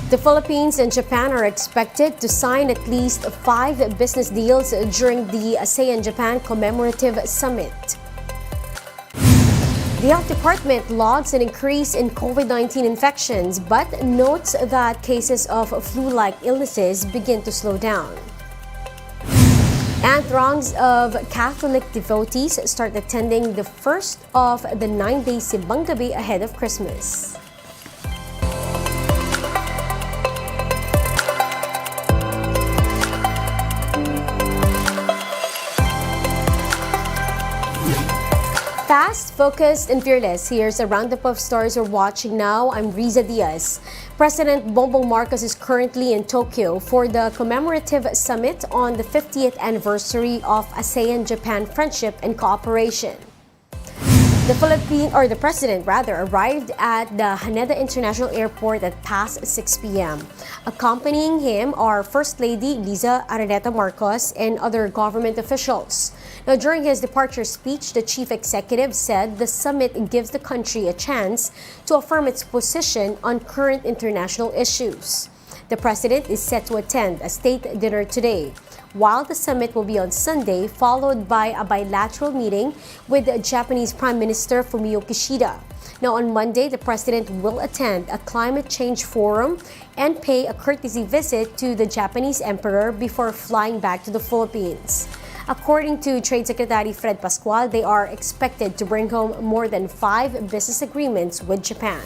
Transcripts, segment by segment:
The Philippines and Japan are expected to sign at least 5 business deals during the ASEAN-Japan commemorative summit. The Health Department logs an increase in COVID-19 infections but notes that cases of flu-like illnesses begin to slow down. And throngs of Catholic devotees start attending the first of the 9-day Simbang Gabi ahead of Christmas. Fast, focused, and fearless. Here's a roundup of stories we're watching now. I'm Riza Diaz. President Bongbong Marcos is currently in Tokyo for the commemorative summit on the 50th anniversary of ASEAN-Japan friendship and cooperation. The president arrived at the Haneda International Airport at past 6 p.m. Accompanying him are First Lady Liza Araneta Marcos and other government officials. Now, during his departure speech, the chief executive said the summit gives the country a chance to affirm its position on current international issues. The president is set to attend a state dinner today, while the summit will be on Sunday, followed by a bilateral meeting with Japanese Prime Minister Fumio Kishida. Now, on Monday, the president will attend a climate change forum and pay a courtesy visit to the Japanese emperor before flying back to the Philippines. According to Trade Secretary Fred Pascual, they are expected to bring home more than 5 business agreements with Japan.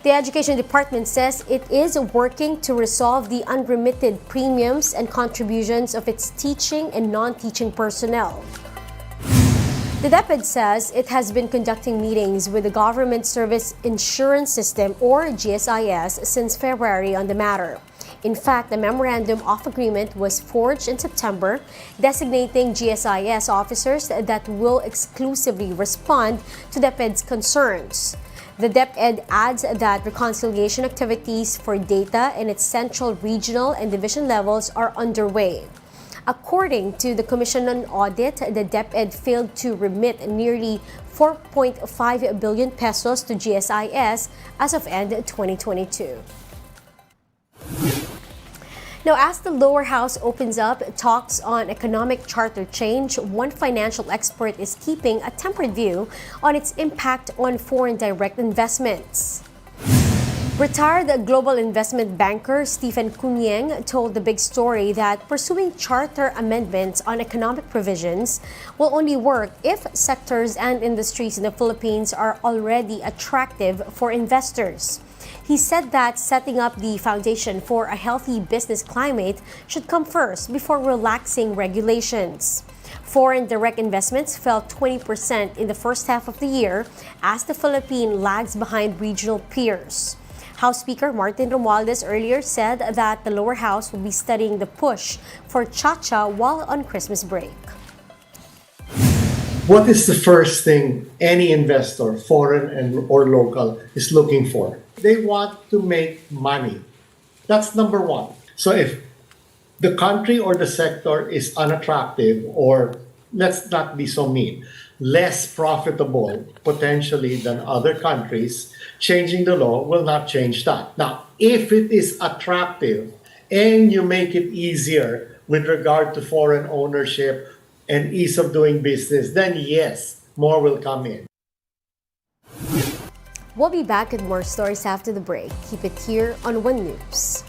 The Education Department says it is working to resolve the unremitted premiums and contributions of its teaching and non-teaching personnel. The DepEd says it has been conducting meetings with the Government Service Insurance System, or GSIS, since February on the matter. In fact, a memorandum of agreement was forged in September, designating GSIS officers that will exclusively respond to DepEd's concerns. The DepEd adds that reconciliation activities for data in its central, regional, and division levels are underway. According to the Commission on Audit, the DepEd failed to remit nearly 4.5 billion pesos to GSIS as of end 2022. Now, as the lower house opens up talks on economic charter change, one financial expert is keeping a tempered view on its impact on foreign direct investments. Retired global investment banker Stephen Kunyeng told The Big Story that pursuing charter amendments on economic provisions will only work if sectors and industries in the Philippines are already attractive for investors. He said that setting up the foundation for a healthy business climate should come first before relaxing regulations. Foreign direct investments fell 20% in the first half of the year as the Philippines lags behind regional peers. House Speaker Martin Romualdez earlier said that the lower house will be studying the push for Chacha while on Christmas break. What is the first thing any investor, foreign or local, is looking for? They want to make money. That's number one. So if the country or the sector is unattractive, or let's not be so mean, less profitable potentially than other countries, changing the law will not change that. Now, if it is attractive and you make it easier with regard to foreign ownership and ease of doing business, then yes, more will come in. We'll be back with more stories after the break. Keep it here on One News.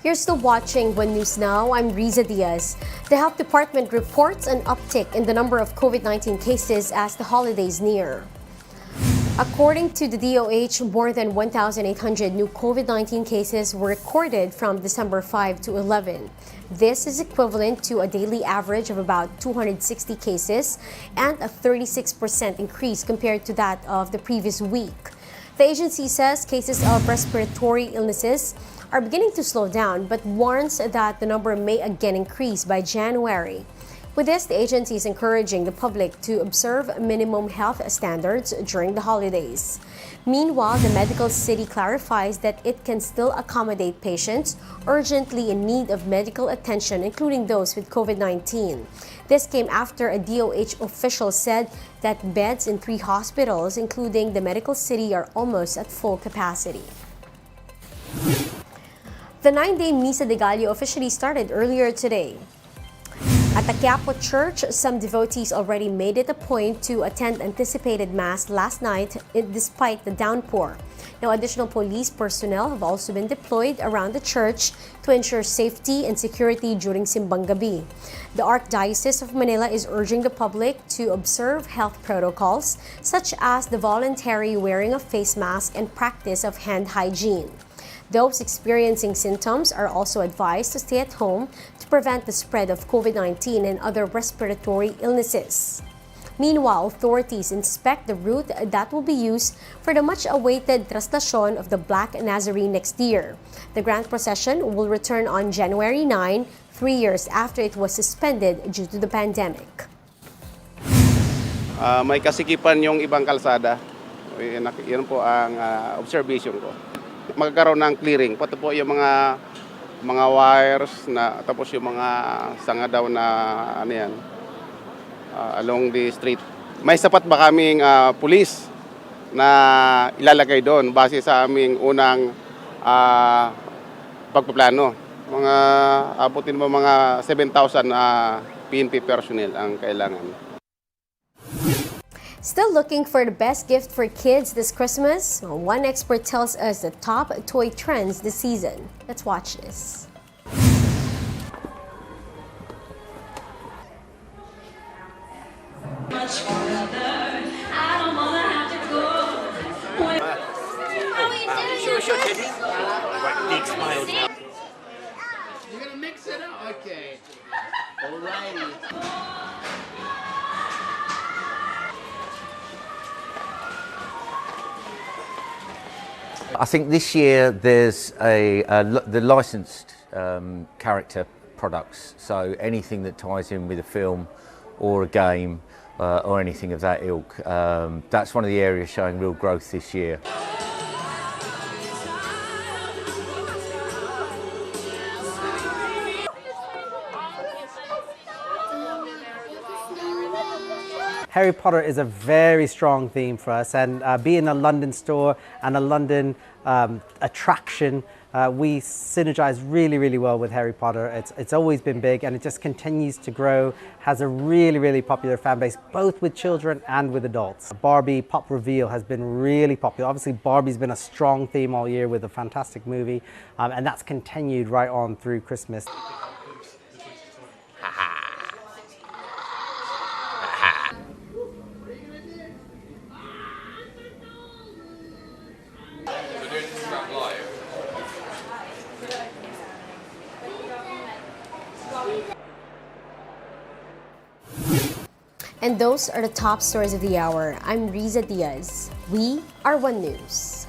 You're still watching One News Now. I'm Riza Diaz. The Health Department reports an uptick in the number of COVID-19 cases as the holidays near. According to the DOH, more than 1,800 new COVID-19 cases were recorded from December 5 to 11. This is equivalent to a daily average of about 260 cases and a 36% increase compared to that of the previous week. The agency says cases of respiratory illnesses are beginning to slow down, but warns that the number may again increase by January. With this, the agency is encouraging the public to observe minimum health standards during the holidays. Meanwhile, the medical city clarifies that it can still accommodate patients urgently in need of medical attention, including those with COVID-19. This came after a DOH official said that beds in 3 hospitals, including the medical city, are almost at full capacity. The 9-day Misa de Gallo officially started earlier today. At the Quiapo Church, some devotees already made it a point to attend anticipated Mass last night despite the downpour. Now, additional police personnel have also been deployed around the church to ensure safety and security during Simbang Gabi. The Archdiocese of Manila is urging the public to observe health protocols such as the voluntary wearing of face masks and practice of hand hygiene. Those experiencing symptoms are also advised to stay at home to prevent the spread of COVID-19 and other respiratory illnesses. Meanwhile, authorities inspect the route that will be used for the much-awaited Traslasyon of the Black Nazarene next year. The Grand Procession will return on January 9, 3 years after it was suspended due to the pandemic. May kasikipan yung ibang kalsada. Yan po ang observation ko. Magkaroon ng clearing, pati po yung mga wires na tapos yung mga sanga daw na ano yan, along the street. May sapat ba kaming pulis na ilalagay doon base sa aming unang pagpaplano? Mga abutin mo mga 7,000 PNP personnel ang kailangan. Still looking for the best gift for kids this Christmas? Well, one expert tells us the top toy trends this season. Let's watch this. Sure, Teddy. Right, big smile. You're gonna mix it up? Okay. Alrighty. I think this year there's the licensed character products, so anything that ties in with a film or a game or anything of that ilk. That's one of the areas showing real growth this year. Harry Potter is a very strong theme for us, and being a London store and a London attraction, we synergize really well with Harry Potter. It's always been big, and it just continues to grow, has a really popular fan base, both with children and with adults. Barbie Pop Reveal has been really popular. Obviously, Barbie's been a strong theme all year with a fantastic movie, and that's continued right on through Christmas. And those are the top stories of the hour. I'm Riza Diaz. We are One News.